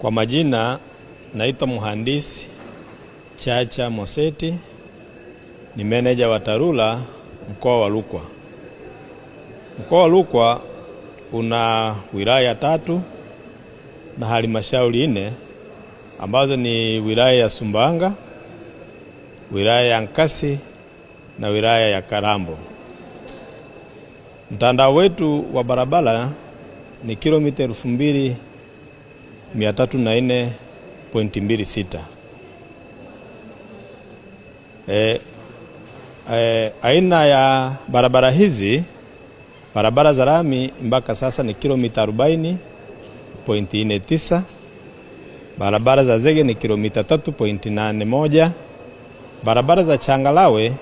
Kwa majina naitwa Mhandisi Chacha Moseti, ni meneja wa TARURA mkoa wa Rukwa. Mkoa wa Rukwa una wilaya 3 na halmashauri 4 ambazo ni wilaya ya Sumbawanga, wilaya ya Nkasi na wilaya ya Kalambo. Mtandao wetu wa barabara ni kilomita 2304.26. Aina ya barabara hizi, barabara za lami mpaka sasa ni kilomita 40.49, barabara za zege ni kilomita 3.81, barabara za changalawe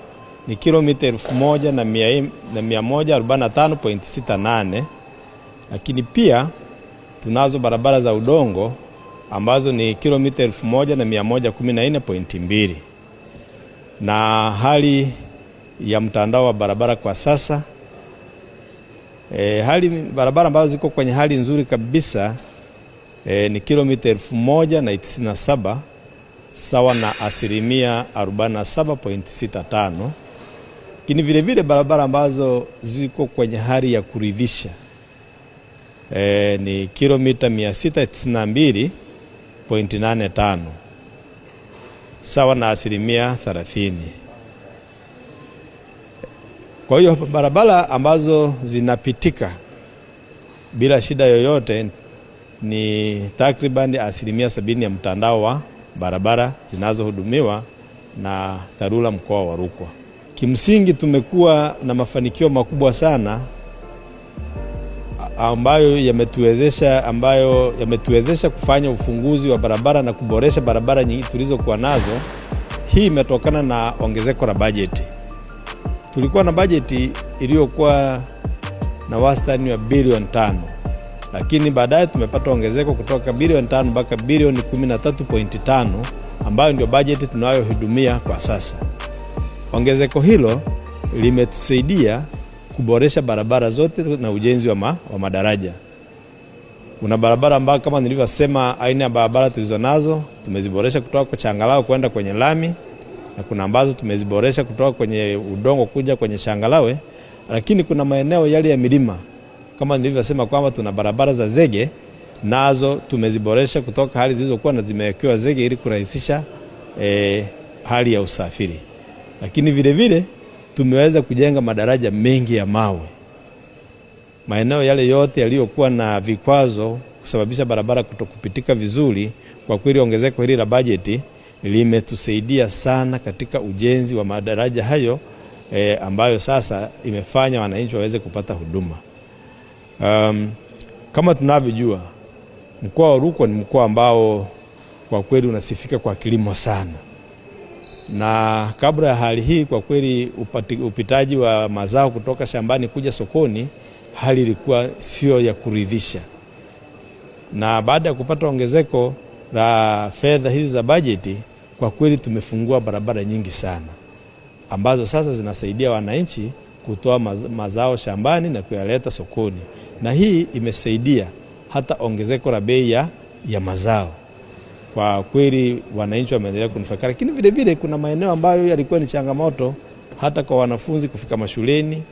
ni kilomita 1145.68, lakini pia tunazo barabara za udongo ambazo ni kilomita 1114.2. Na hali ya mtandao wa barabara kwa sasa, barabara ambazo ziko kwenye hali nzuri kabisa ni kilomita 1097, sawa na 47.65. Lakini vile vile barabara ambazo ziko kwenye hali ya kuridhisha ni kilomita 692.85, sawa na 30%. Kwa hiyo barabara ambazo zinapitika bila shida yoyote ni takriban 70% ya mtandao wa barabara zinazohudumiwa na TARURA mkoa wa Rukwa. Kimsingi tumekuwa na mafanikio makubwa sana ambayo yametuwezesha kufanya ufunguzi wa barabara na kuboresha barabara nyingi tulizokuwa nazo. Hii imetokana na ongezeko la bajeti. Tulikuwa na bajeti iliyokuwa na wastani wa bilioni 5, lakini baadaye tumepata ongezeko kutoka bilioni 5 mpaka bilioni 13.5, ambayo ndio bajeti tunayohudumia kwa sasa. Ongezeko hilo limetusaidia kuboresha barabara zote na ujenzi wa madaraja. Kuna barabara ambazo kama nilivyosema, aina ya barabara tulizonazo tumeziboresha kutoka kwa changalawe kwenda kwenye lami, na kuna ambazo tumeziboresha kutoka kwenye udongo kuja kwenye changalawe. Lakini kuna maeneo yale ya milima kama nilivyosema kwamba tuna barabara za zege, nazo tumeziboresha kutoka hali zilizokuwa na zimewekewa zege ili kurahisisha hali ya usafiri. Lakini vile vile tumeweza kujenga madaraja mengi ya mawe. Maeneo yale yote yaliyokuwa na vikwazo kusababisha barabara kutokupitika vizuri, kwa kweli ongezeko hili la bajeti limetusaidia sana katika ujenzi wa madaraja hayo, ambayo sasa imefanya wananchi waweze kupata huduma. Kama tunavyojua, mkoa wa Rukwa ni mkoa ambao kwa kweli unasifika kwa kilimo sana. Na kabla ya hali hii kwa kweli upitaji wa mazao kutoka shambani kuja sokoni, hali ilikuwa sio ya kuridhisha. Na baada ya kupata ongezeko la fedha hizi za bajeti, kwa kweli tumefungua barabara nyingi sana ambazo sasa zinasaidia wananchi kutoa mazao shambani na kuyaleta sokoni. Na hii imesaidia hata ongezeko la bei ya mazao. Kwa kweli wananchi wameendelea kunufaika. Lakini vile vile kuna maeneo ambayo yalikuwa ni changamoto hata kwa wanafunzi kufika mashuleni,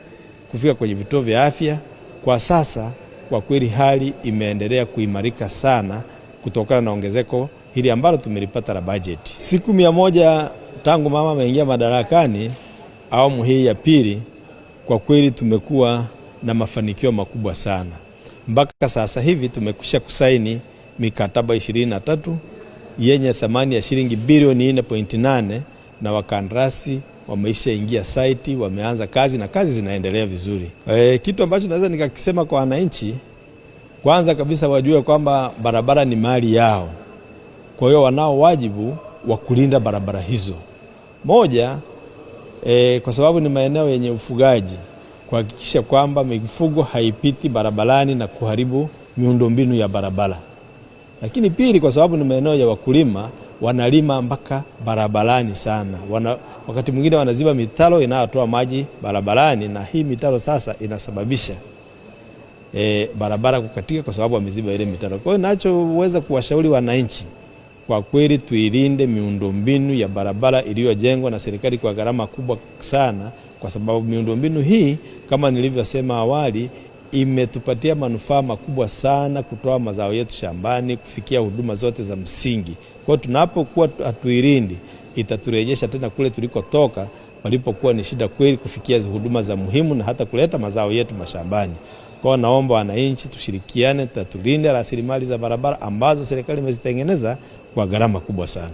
kufika kwenye vituo vya afya. Kwa sasa kwa kweli hali imeendelea kuimarika sana kutokana na ongezeko hili ambalo tumelipata la bajeti. Siku 100 tangu mama ameingia madarakani, awamu hii ya pili, kwa kweli tumekuwa na mafanikio makubwa sana. Mpaka sasa hivi tumekwisha kusaini mikataba 23 yenye thamani ya shilingi bilioni 4.8, na wakandarasi wameisha ingia site, wameanza kazi na kazi zinaendelea vizuri. Kitu ambacho naweza nikakisema kwa wananchi, kwanza kabisa wajue kwamba barabara ni mali yao. Kwa hiyo wanao wajibu wa kulinda barabara hizo. Moja, kwa sababu ni maeneo yenye ufugaji, kuhakikisha kwamba mifugo haipiti barabarani na kuharibu miundombinu ya barabara. Lakini pili, kwa sababu ni maeneo ya wakulima, wanalima mpaka barabarani sana. Wakati mwingine wanaziba mitaro inayotoa maji barabarani, na hii mitaro sasa inasababisha barabara kukatika kwa sababu wameziba ile mitaro. Kwa hiyo ninachoweza kuwashauri wananchi, kwa kweli tuilinde miundombinu ya barabara iliyojengwa na serikali kwa gharama kubwa sana, kwa sababu miundombinu hii kama nilivyosema awali imetupatia manufaa makubwa sana, kutoa mazao yetu shambani, kufikia huduma zote za msingi. Kwa hiyo tunapokuwa hatuilindi, itaturejesha tena kule tulikotoka, palipokuwa ni shida kweli kufikia huduma za muhimu na hata kuleta mazao yetu mashambani. Kwa hiyo naomba wananchi tushirikiane, tutulinde rasilimali za barabara ambazo serikali imezitengeneza kwa gharama kubwa sana.